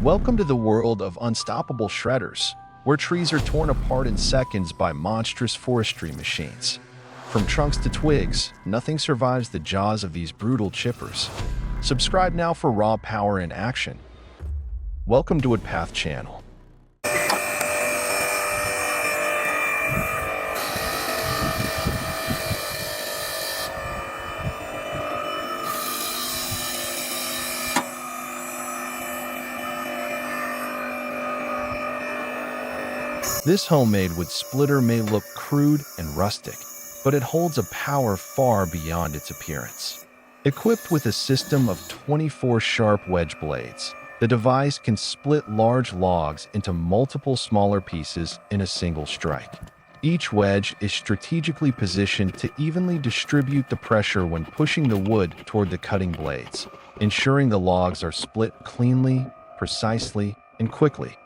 Welcome to the world of unstoppable shredders, where trees are torn apart in seconds by monstrous forestry machines. From trunks to twigs, nothing survives the jaws of these brutal chippers. Subscribe now for raw power in action. Welcome to Woodpath channel. This homemade wood splitter may look crude and rustic, but it holds a power far beyond its appearance. Equipped with a system of 24 sharp wedge blades, the device can split large logs into multiple smaller pieces in a single strike. Each wedge is strategically positioned to evenly distribute the pressure when pushing the wood toward the cutting blades, ensuring the logs are split cleanly, precisely, and quickly.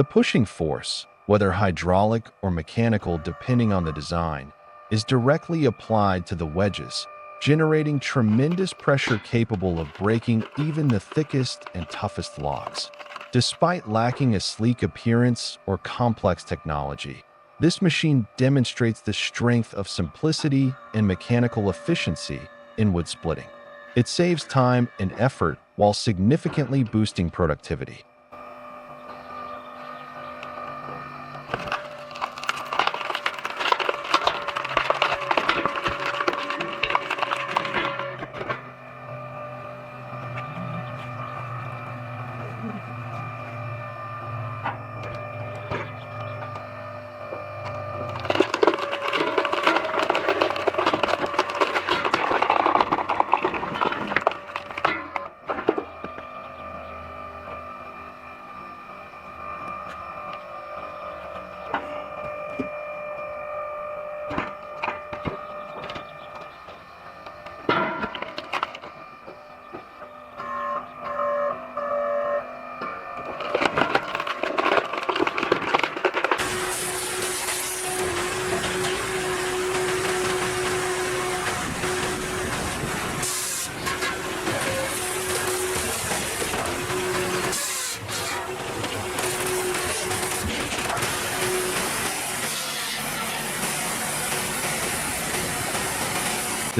The pushing force, whether hydraulic or mechanical depending on the design, is directly applied to the wedges, generating tremendous pressure capable of breaking even the thickest and toughest logs. Despite lacking a sleek appearance or complex technology, this machine demonstrates the strength of simplicity and mechanical efficiency in wood splitting. It saves time and effort while significantly boosting productivity.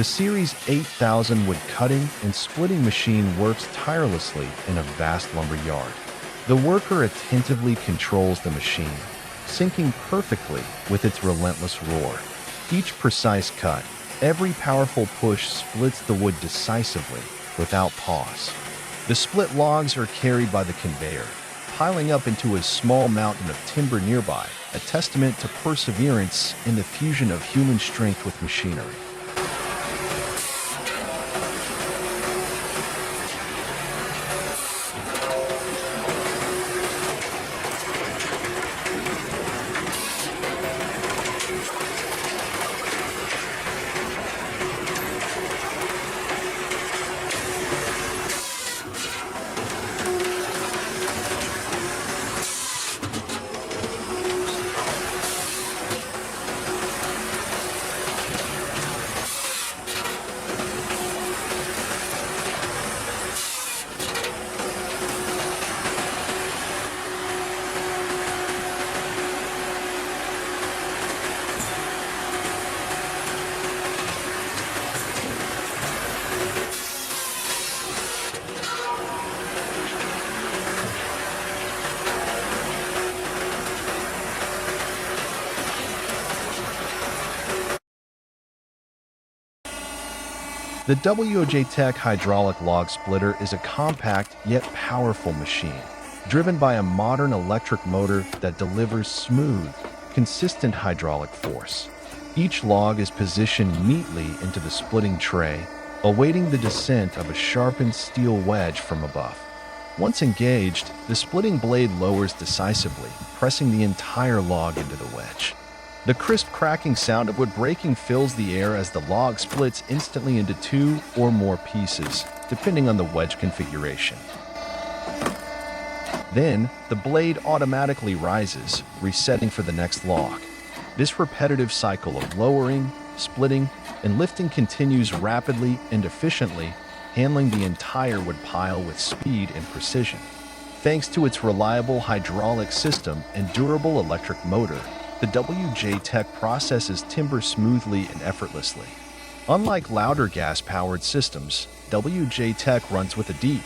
The Series 8000 wood cutting and splitting machine works tirelessly in a vast lumber yard. The worker attentively controls the machine, syncing perfectly with its relentless roar. Each precise cut, every powerful push splits the wood decisively, without pause. The split logs are carried by the conveyor, piling up into a small mountain of timber nearby, a testament to perseverance in the fusion of human strength with machinery. The WOJ Tech hydraulic log splitter is a compact yet powerful machine, driven by a modern electric motor that delivers smooth, consistent hydraulic force. Each log is positioned neatly into the splitting tray, awaiting the descent of a sharpened steel wedge from above. Once engaged, the splitting blade lowers decisively, pressing the entire log into the wedge. The crisp cracking sound of wood breaking fills the air as the log splits instantly into 2 or more pieces, depending on the wedge configuration. Then, the blade automatically rises, resetting for the next log. This repetitive cycle of lowering, splitting, and lifting continues rapidly and efficiently, handling the entire wood pile with speed and precision. Thanks to its reliable hydraulic system and durable electric motor, the WJ Tech processes timber smoothly and effortlessly. Unlike louder gas-powered systems, WJ Tech runs with a deep,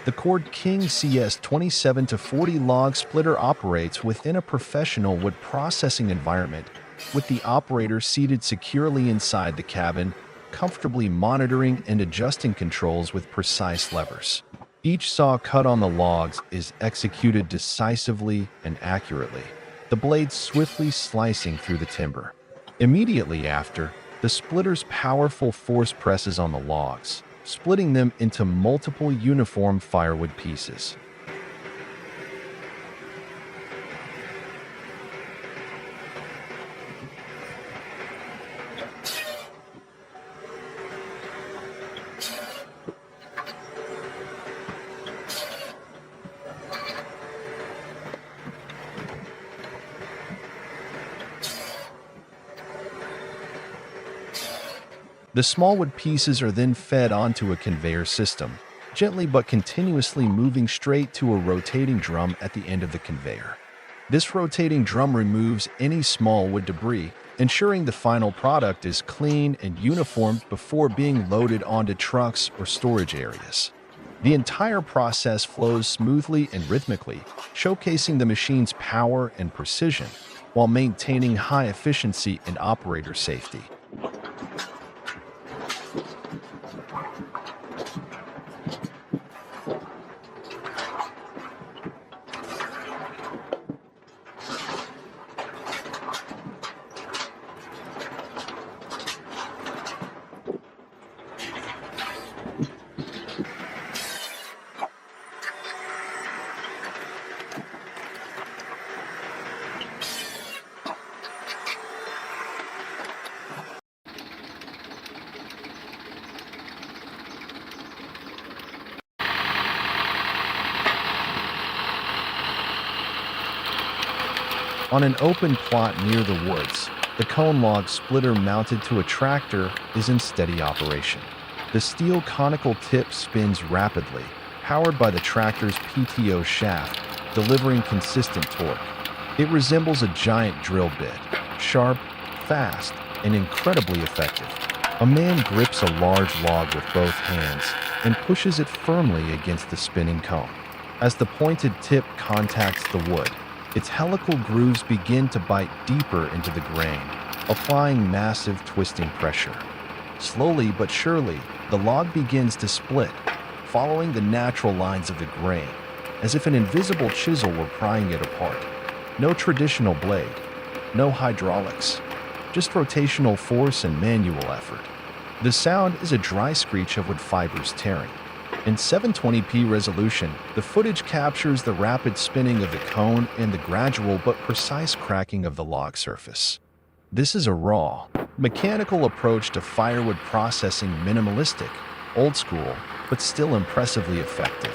The Cord King CS 27-40 log splitter operates within a professional wood processing environment, with the operator seated securely inside the cabin, comfortably monitoring and adjusting controls with precise levers. Each saw cut on the logs is executed decisively and accurately, the blade swiftly slicing through the timber. Immediately after, the splitter's powerful force presses on the logs, splitting them into multiple uniform firewood pieces. The small wood pieces are then fed onto a conveyor system, gently but continuously moving straight to a rotating drum at the end of the conveyor. This rotating drum removes any small wood debris, ensuring the final product is clean and uniform before being loaded onto trucks or storage areas. The entire process flows smoothly and rhythmically, showcasing the machine's power and precision, while maintaining high efficiency and operator safety. On an open plot near the woods, the cone log splitter mounted to a tractor is in steady operation. The steel conical tip spins rapidly, powered by the tractor's PTO shaft, delivering consistent torque. It resembles a giant drill bit, sharp, fast, and incredibly effective. A man grips a large log with both hands and pushes it firmly against the spinning cone. As the pointed tip contacts the wood, its helical grooves begin to bite deeper into the grain, applying massive twisting pressure. Slowly but surely, the log begins to split, following the natural lines of the grain, as if an invisible chisel were prying it apart. No traditional blade, no hydraulics, just rotational force and manual effort. The sound is a dry screech of wood fibers tearing. In 720p resolution, the footage captures the rapid spinning of the cone and the gradual but precise cracking of the log surface. This is a raw, mechanical approach to firewood processing, minimalistic, old school, but still impressively effective.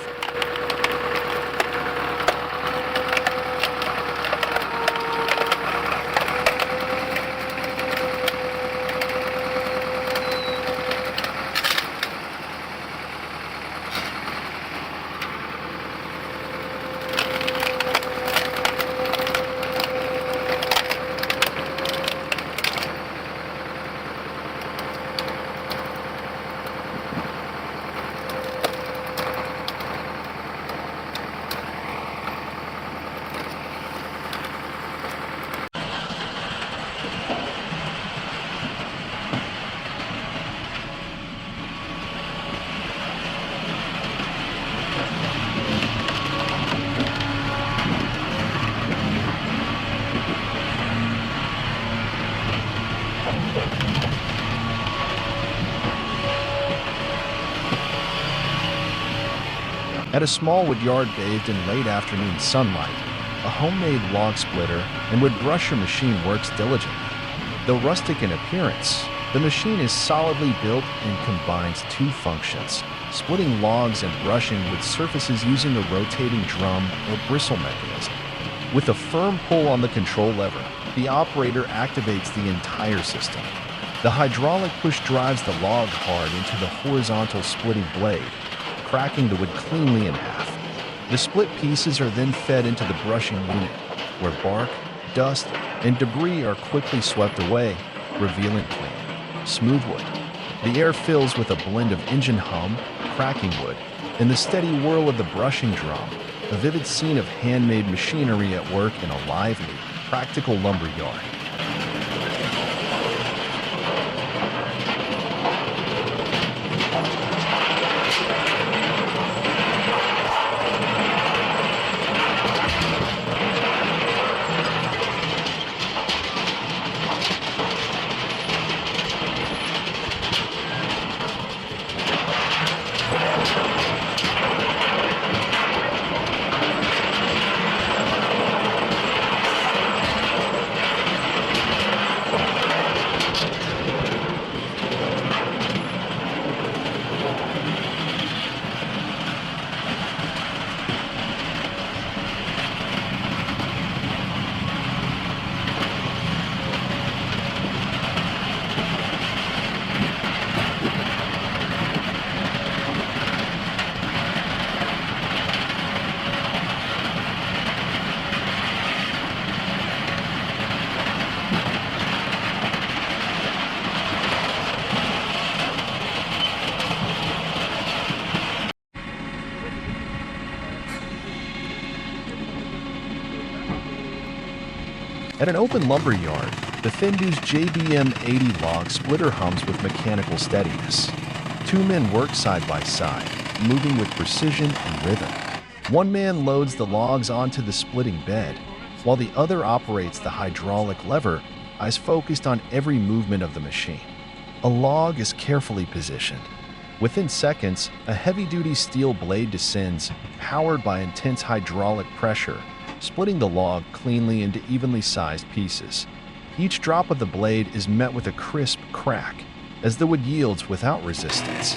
At a small wood yard bathed in late afternoon sunlight, a homemade log splitter and wood brusher machine works diligently. Though rustic in appearance, the machine is solidly built and combines two functions: splitting logs and brushing wood surfaces using a rotating drum or bristle mechanism. With a firm pull on the control lever, the operator activates the entire system. The hydraulic push drives the log hard into the horizontal splitting blade, cracking the wood cleanly in half. The split pieces are then fed into the brushing unit, where bark, dust, and debris are quickly swept away, revealing clean, smooth wood. The air fills with a blend of engine hum, cracking wood, and the steady whirl of the brushing drum, a vivid scene of handmade machinery at work in a lively, practical lumber yard. At an open lumber yard, the Fendu's JBM 80 log splitter hums with mechanical steadiness. Two men work side by side, moving with precision and rhythm. One man loads the logs onto the splitting bed, while the other operates the hydraulic lever, eyes focused on every movement of the machine. A log is carefully positioned. Within seconds, a heavy-duty steel blade descends, powered by intense hydraulic pressure, splitting the log cleanly into evenly sized pieces. Each drop of the blade is met with a crisp crack, as the wood yields without resistance.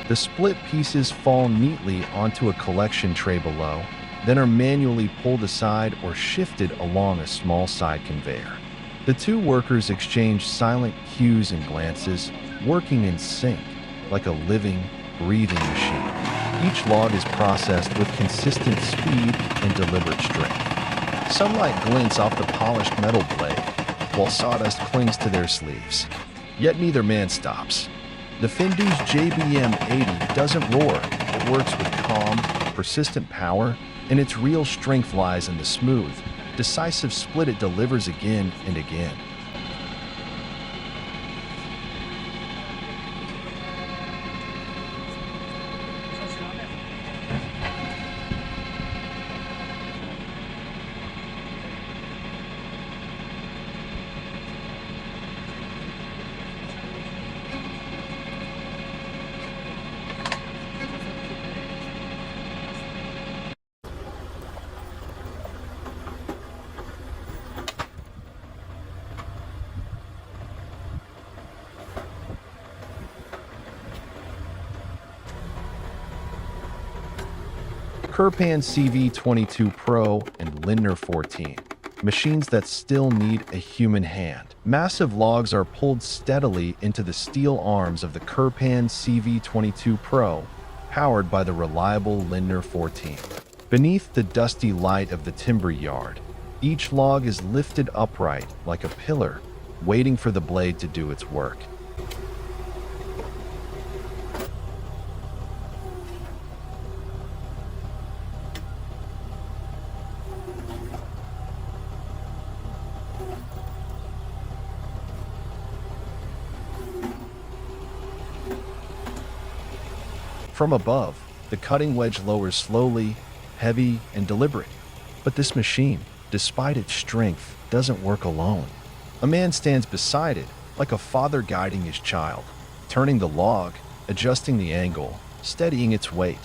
The split pieces fall neatly onto a collection tray below, then are manually pulled aside or shifted along a small side conveyor. The two workers exchange silent cues and glances, working in sync, like a living, breathing machine. Each log is processed with consistent speed and deliberate strength. Sunlight glints off the polished metal blade, while sawdust clings to their sleeves. Yet neither man stops. The Fendu's JBM 80 doesn't roar. It works with calm, persistent power, and its real strength lies in the smooth, decisive split it delivers again and again. Kirpan CV22 Pro and Lindner 14, machines that still need a human hand. Massive logs are pulled steadily into the steel arms of the Kirpan CV22 Pro, powered by the reliable Lindner 14. Beneath the dusty light of the timber yard, each log is lifted upright like a pillar, waiting for the blade to do its work. From above, the cutting wedge lowers slowly, heavy, and deliberate. But this machine, despite its strength, doesn't work alone. A man stands beside it, like a father guiding his child, turning the log, adjusting the angle, steadying its weight.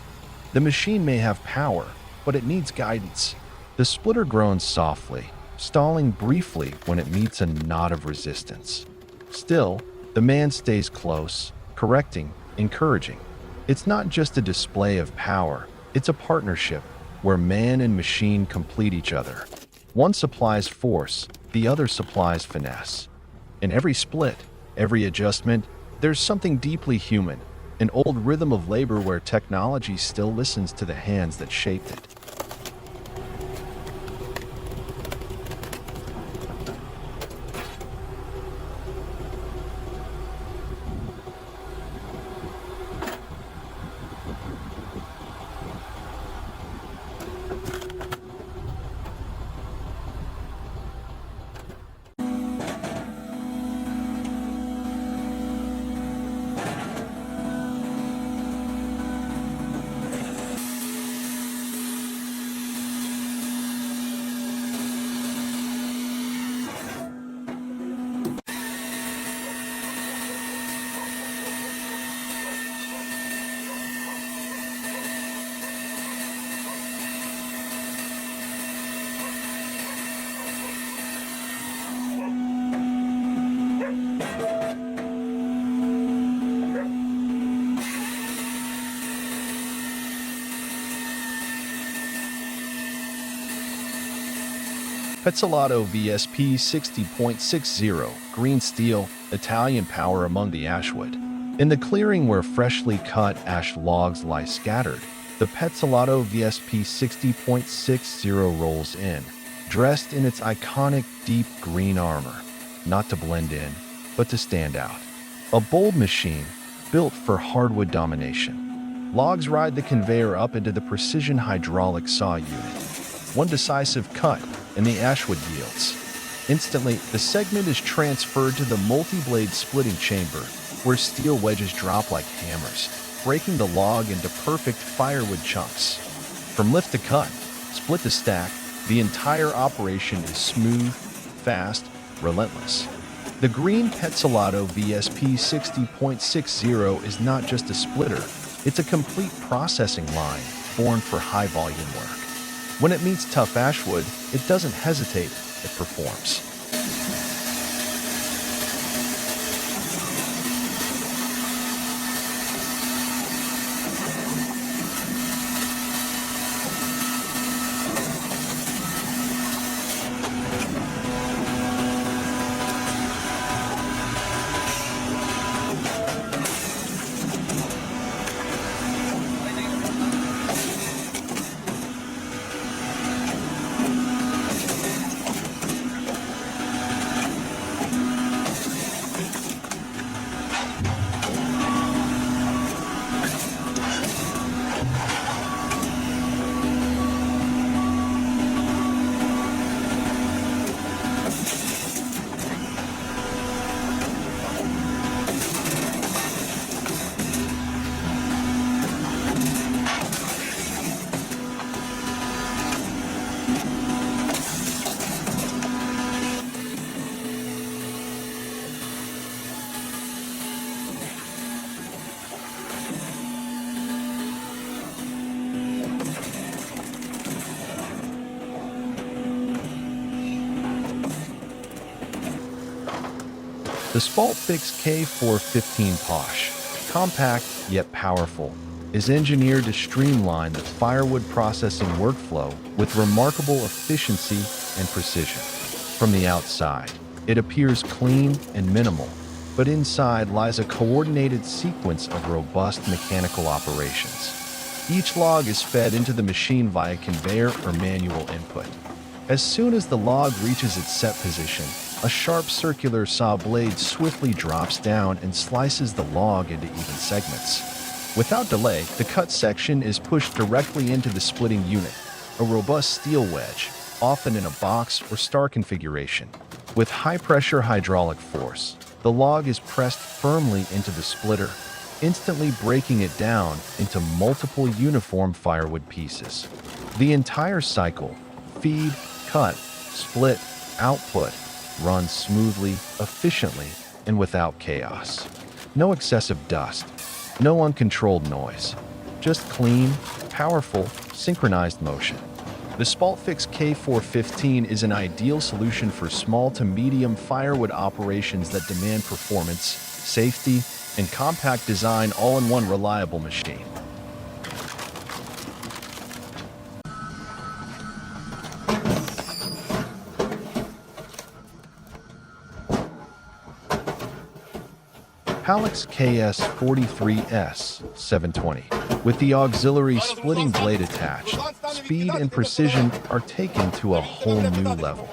The machine may have power, but it needs guidance. The splitter groans softly, stalling briefly when it meets a knot of resistance. Still, the man stays close, correcting, encouraging. It's not just a display of power, it's a partnership where man and machine complete each other. One supplies force, the other supplies finesse. In every split, every adjustment, there's something deeply human, an old rhythm of labor where technology still listens to the hands that shaped it. Pezzalato VSP 60.60, green steel, Italian power among the ashwood. In the clearing where freshly cut ash logs lie scattered, the Pezzalato VSP 60.60 rolls in, dressed in its iconic deep green armor, not to blend in, but to stand out. A bold machine, built for hardwood domination. Logs ride the conveyor up into the precision hydraulic saw unit. One decisive cut, and the ashwood yields. Instantly, the segment is transferred to the multi-blade splitting chamber, where steel wedges drop like hammers, breaking the log into perfect firewood chunks. From lift to cut, split to stack, the entire operation is smooth, fast, relentless. The green Pezzalato VSP 60.60 is not just a splitter, it's a complete processing line born for high-volume work. When it meets tough ashwood, it doesn't hesitate, it performs. The Spaltfix K415 Posh, compact yet powerful, is engineered to streamline the firewood processing workflow with remarkable efficiency and precision. From the outside, it appears clean and minimal, but inside lies a coordinated sequence of robust mechanical operations. Each log is fed into the machine via conveyor or manual input. As soon as the log reaches its set position, a sharp circular saw blade swiftly drops down and slices the log into even segments. Without delay, the cut section is pushed directly into the splitting unit, a robust steel wedge, often in a box or star configuration. With high-pressure hydraulic force, the log is pressed firmly into the splitter, instantly breaking it down into multiple uniform firewood pieces. The entire cycle, feed, cut, split, output, runs smoothly, efficiently, and without chaos. No excessive dust, no uncontrolled noise, just clean, powerful, synchronized motion. The SpaltFix K415 is an ideal solution for small to medium firewood operations that demand performance, safety, and compact design all in one reliable machine. Hallex KS43S 720. With the auxiliary splitting blade attached, speed and precision are taken to a whole new level.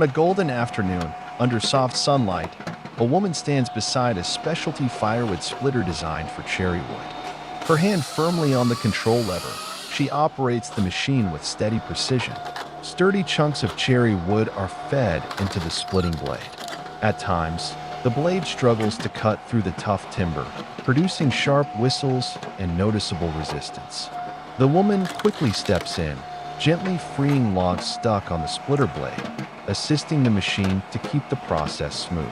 On a golden afternoon, under soft sunlight, a woman stands beside a specialty firewood splitter designed for cherry wood. Her hand firmly on the control lever, she operates the machine with steady precision. Sturdy chunks of cherry wood are fed into the splitting blade. At times, the blade struggles to cut through the tough timber, producing sharp whistles and noticeable resistance. The woman quickly steps in, gently freeing logs stuck on the splitter blade, assisting the machine to keep the process smooth.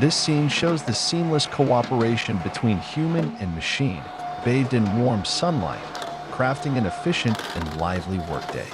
This scene shows the seamless cooperation between human and machine, bathed in warm sunlight, crafting an efficient and lively workday.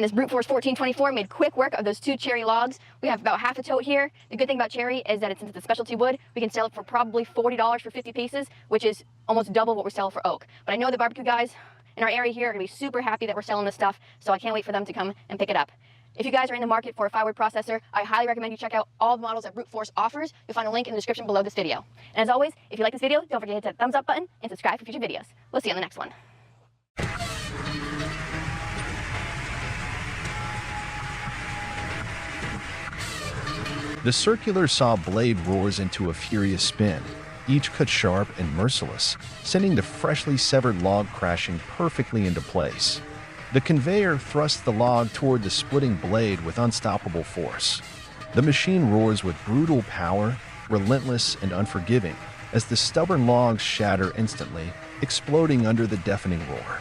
this brute force 1424 made quick work of those 2 cherry logs. We have about half a tote here. The good thing about cherry is that since it's a specialty wood, we can sell it for probably $40 for 50 pieces, which is almost double what we sell for oak. But I know the barbecue guys in our area here are going to be super happy that we're selling this stuff, so I can't wait for them to come and pick it up. If you guys are in the market for a firewood processor, I highly recommend you check out all the models that Brute Force offers. You'll find a link in the description below this video. And as always, if you like this video, don't forget to hit that thumbs up button and subscribe for future videos. We'll see you on the next one. The circular saw blade roars into a furious spin, each cut sharp and merciless, sending the freshly severed log crashing perfectly into place. The conveyor thrusts the log toward the splitting blade with unstoppable force. The machine roars with brutal power, relentless and unforgiving, as the stubborn logs shatter instantly, exploding under the deafening roar.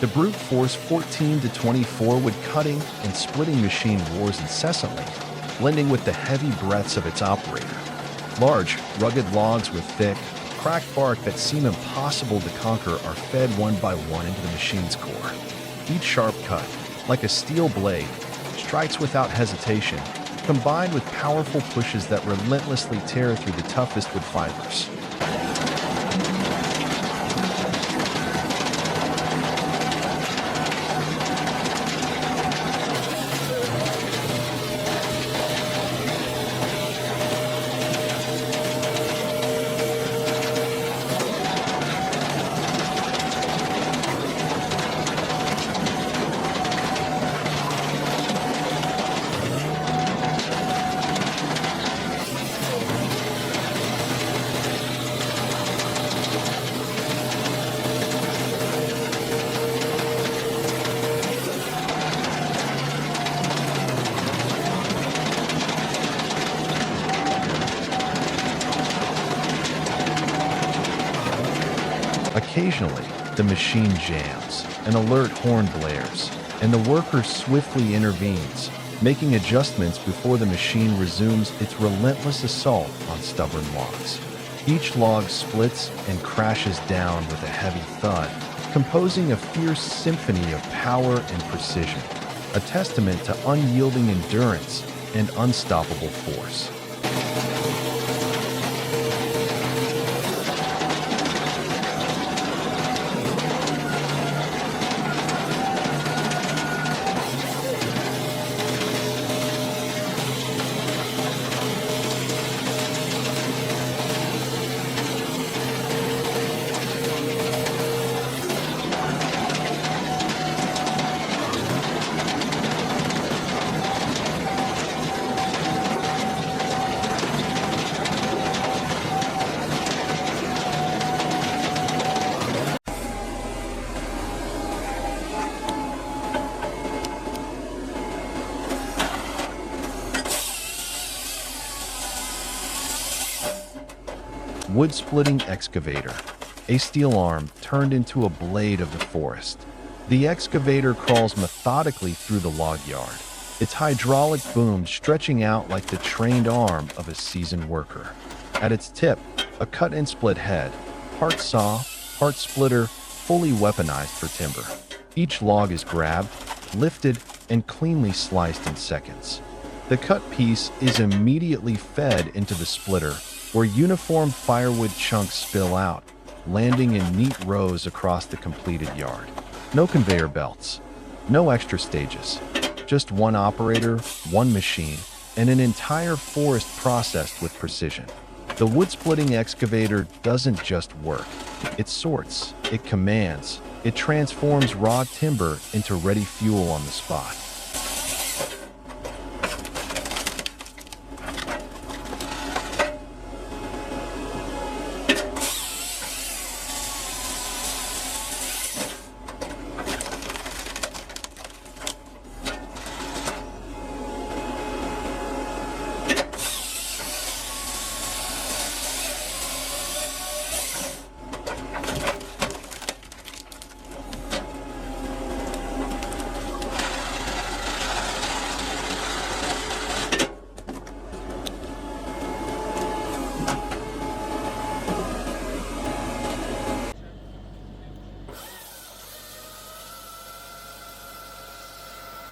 The brute force 14 to 24 wood cutting and splitting machine roars incessantly, blending with the heavy breaths of its operator. Large, rugged logs with thick, cracked bark that seem impossible to conquer are fed one by one into the machine's core. Each sharp cut, like a steel blade, strikes without hesitation, combined with powerful pushes that relentlessly tear through the toughest wood fibers. Occasionally, the machine jams, an alert horn blares, and the worker swiftly intervenes, making adjustments before the machine resumes its relentless assault on stubborn logs. Each log splits and crashes down with a heavy thud, composing a fierce symphony of power and precision, a testament to unyielding endurance and unstoppable force. Wood-splitting excavator, a steel arm turned into a blade of the forest. The excavator crawls methodically through the log yard, its hydraulic boom stretching out like the trained arm of a seasoned worker. At its tip, a cut-and-split head, part saw, part splitter, fully weaponized for timber. Each log is grabbed, lifted, and cleanly sliced in seconds. The cut piece is immediately fed into the splitter, where uniform firewood chunks spill out, landing in neat rows across the completed yard. No conveyor belts, no extra stages, just one operator, one machine, and an entire forest processed with precision. The wood-splitting excavator doesn't just work. It sorts, it commands, it transforms raw timber into ready fuel on the spot.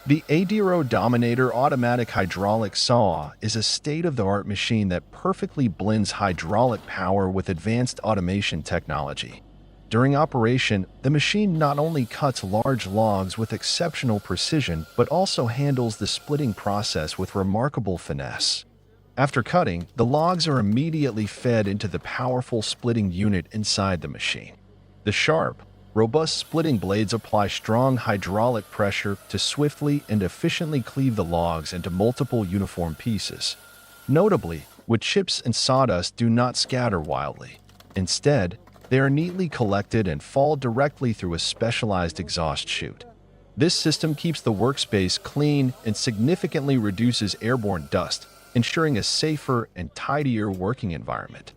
The Adiro Dominator automatic hydraulic saw is a state-of-the-art machine that perfectly blends hydraulic power with advanced automation technology. During operation, the machine not only cuts large logs with exceptional precision, but also handles the splitting process with remarkable finesse. After cutting, the logs are immediately fed into the powerful splitting unit inside the machine. The sharp, robust splitting blades apply strong hydraulic pressure to swiftly and efficiently cleave the logs into multiple uniform pieces. Notably, wood chips and sawdust do not scatter wildly. Instead, they are neatly collected and fall directly through a specialized exhaust chute. This system keeps the workspace clean and significantly reduces airborne dust, ensuring a safer and tidier working environment.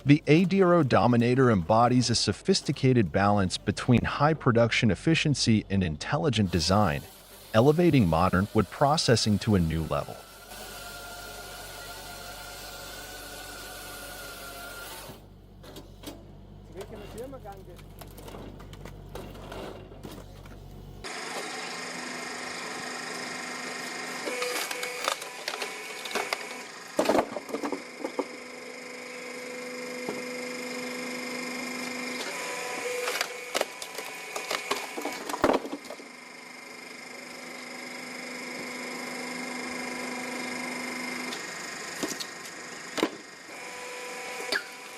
The Adiro Dominator embodies a sophisticated balance between high production efficiency and intelligent design, elevating modern wood processing to a new level.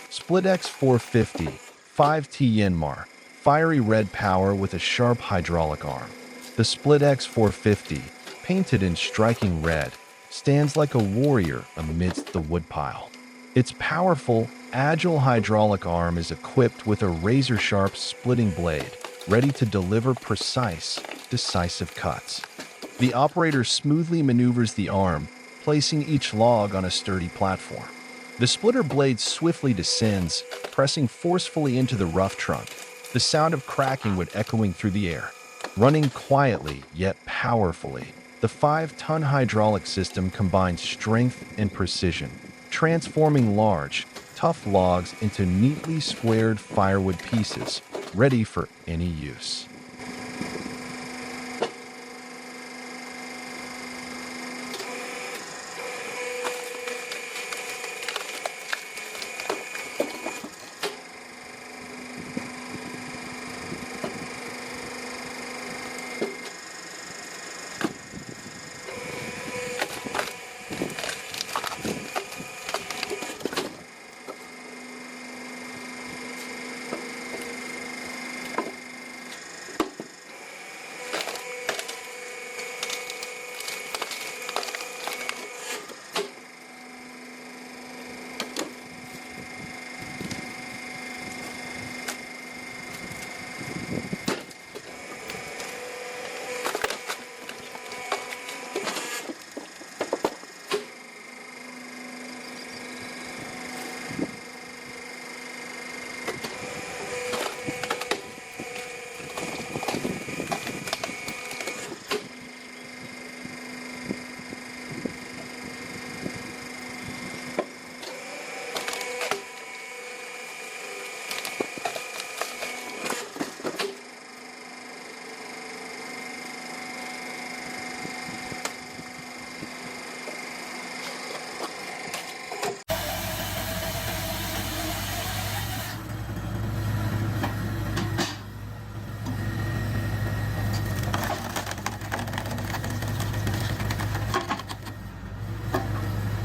SplitX 450, 5T Yanmar, fiery red power with a sharp hydraulic arm. The SplitX 450, painted in striking red, stands like a warrior amidst the woodpile. Its powerful, agile hydraulic arm is equipped with a razor-sharp splitting blade, ready to deliver precise, decisive cuts. The operator smoothly maneuvers the arm, placing each log on a sturdy platform. The splitter blade swiftly descends, pressing forcefully into the rough trunk, the sound of cracking wood echoing through the air. Running quietly yet powerfully, the 5-ton hydraulic system combines strength and precision, transforming large, tough logs into neatly squared firewood pieces, ready for any use.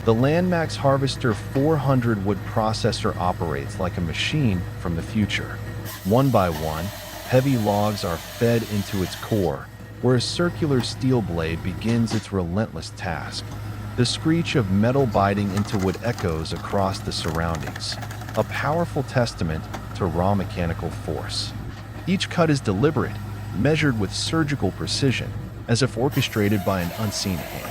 The Landmax Harvester 400 wood processor operates like a machine from the future. One by one, heavy logs are fed into its core, where a circular steel blade begins its relentless task. The screech of metal biting into wood echoes across the surroundings, a powerful testament to raw mechanical force. Each cut is deliberate, measured with surgical precision, as if orchestrated by an unseen hand.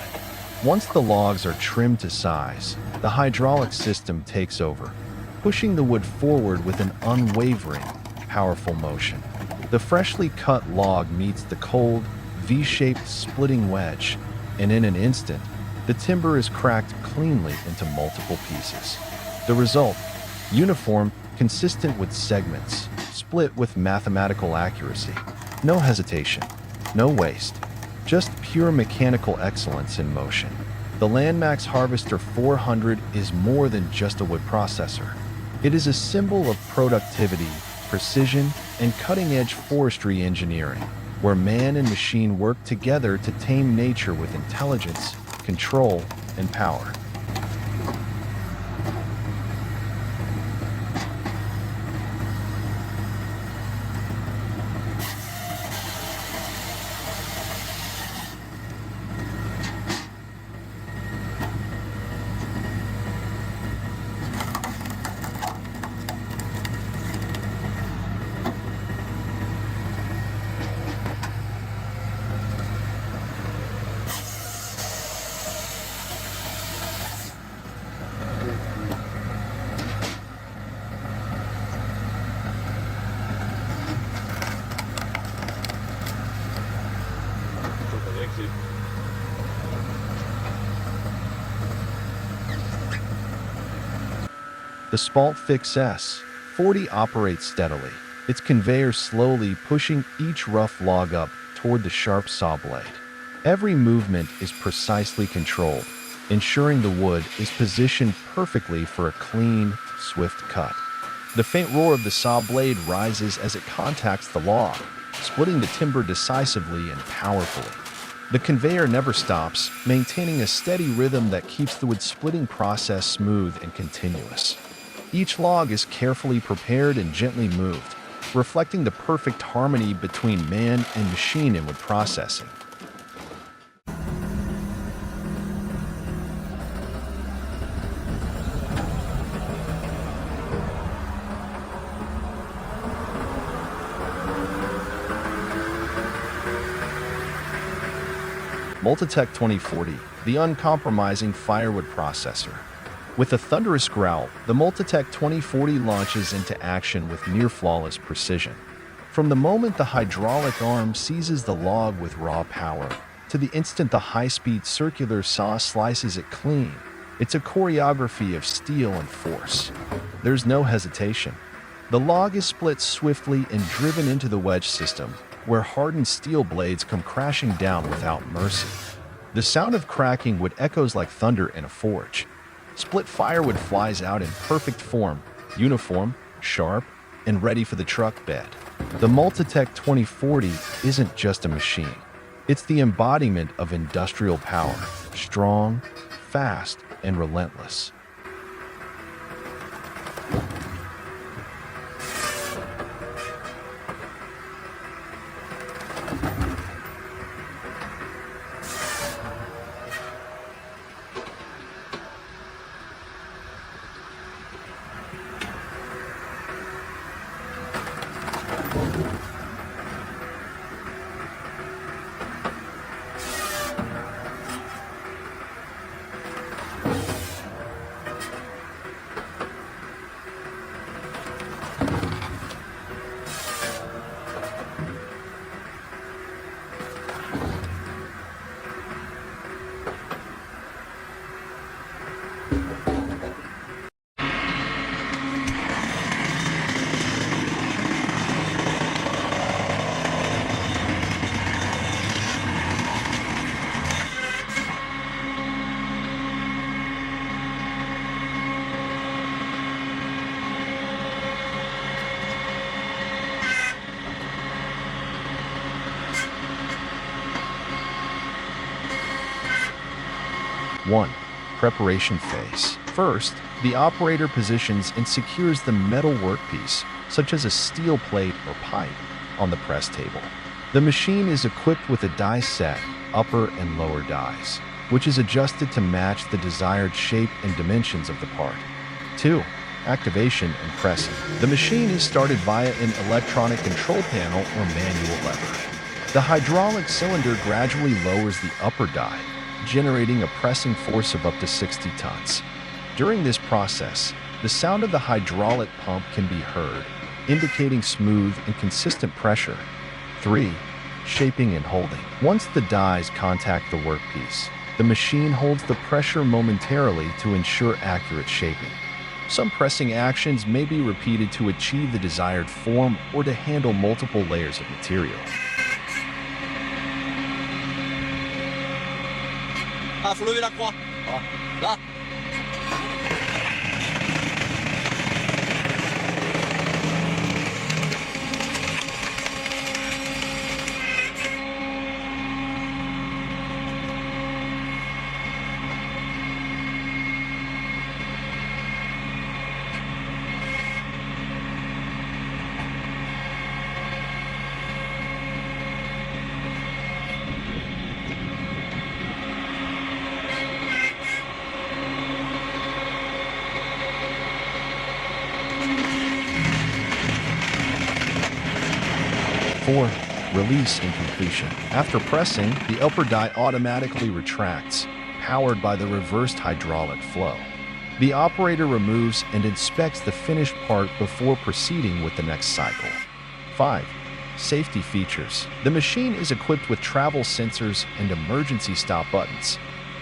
Once the logs are trimmed to size, the hydraulic system takes over, pushing the wood forward with an unwavering, powerful motion. The freshly cut log meets the cold, V-shaped splitting wedge, and in an instant, the timber is cracked cleanly into multiple pieces. The result, uniform, consistent with segments, split with mathematical accuracy. No hesitation, no waste, just pure mechanical excellence in motion. The Landmax Harvester 400 is more than just a wood processor. It is a symbol of productivity, precision, and cutting-edge forestry engineering, where man and machine work together to tame nature with intelligence, control, and power. The Spalt Fix S40 operates steadily, its conveyor slowly pushing each rough log up toward the sharp saw blade. Every movement is precisely controlled, ensuring the wood is positioned perfectly for a clean, swift cut. The faint roar of the saw blade rises as it contacts the log, splitting the timber decisively and powerfully. The conveyor never stops, maintaining a steady rhythm that keeps the wood splitting process smooth and continuous. Each log is carefully prepared and gently moved, reflecting the perfect harmony between man and machine in wood processing. Multitech 2040, the uncompromising firewood processor. With a thunderous growl, the Multitech 2040 launches into action with near-flawless precision. From the moment the hydraulic arm seizes the log with raw power, to the instant the high-speed circular saw slices it clean, it's a choreography of steel and force. There's no hesitation. The log is split swiftly and driven into the wedge system, where hardened steel blades come crashing down without mercy. The sound of cracking wood echoes like thunder in a forge. Split firewood flies out in perfect form, uniform, sharp, and ready for the truck bed. The Multitech 2040 isn't just a machine. It's the embodiment of industrial power, strong, fast, and relentless. One, preparation phase. First, the operator positions and secures the metal workpiece, such as a steel plate or pipe, on the press table. The machine is equipped with a die set, upper and lower dies, which is adjusted to match the desired shape and dimensions of the part. 2. Activation and pressing. The machine is started via an electronic control panel or manual lever. The hydraulic cylinder gradually lowers the upper die, generating a pressing force of up to 60 tons. During this process, the sound of the hydraulic pump can be heard, indicating smooth and consistent pressure. 3. Shaping and holding. Once the dies contact the workpiece, the machine holds the pressure momentarily to ensure accurate shaping. Some pressing actions may be repeated to achieve the desired form or to handle multiple layers of material. faut lever la croix. Voilà. Là. 4. Release and completion. After pressing, the upper die automatically retracts, powered by the reversed hydraulic flow. The operator removes and inspects the finished part before proceeding with the next cycle. 5. Safety features. The machine is equipped with travel sensors and emergency stop buttons.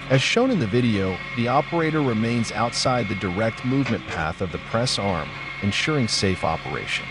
As shown in the video, the operator remains outside the direct movement path of the press arm, ensuring safe operation.